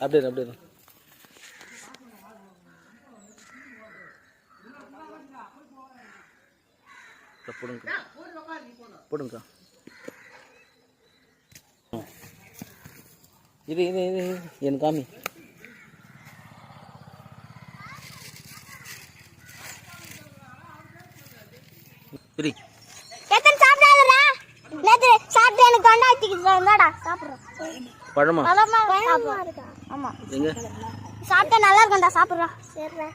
அப்படியே அப்படியே போடுங்க போடுங்க. இது இது இது எனக்கு காமி. சரி பழமா? ஆமா. எங்க சாப்பிட்டா நல்லா இருக்கும்டா, சாப்பிடுறா. சரி.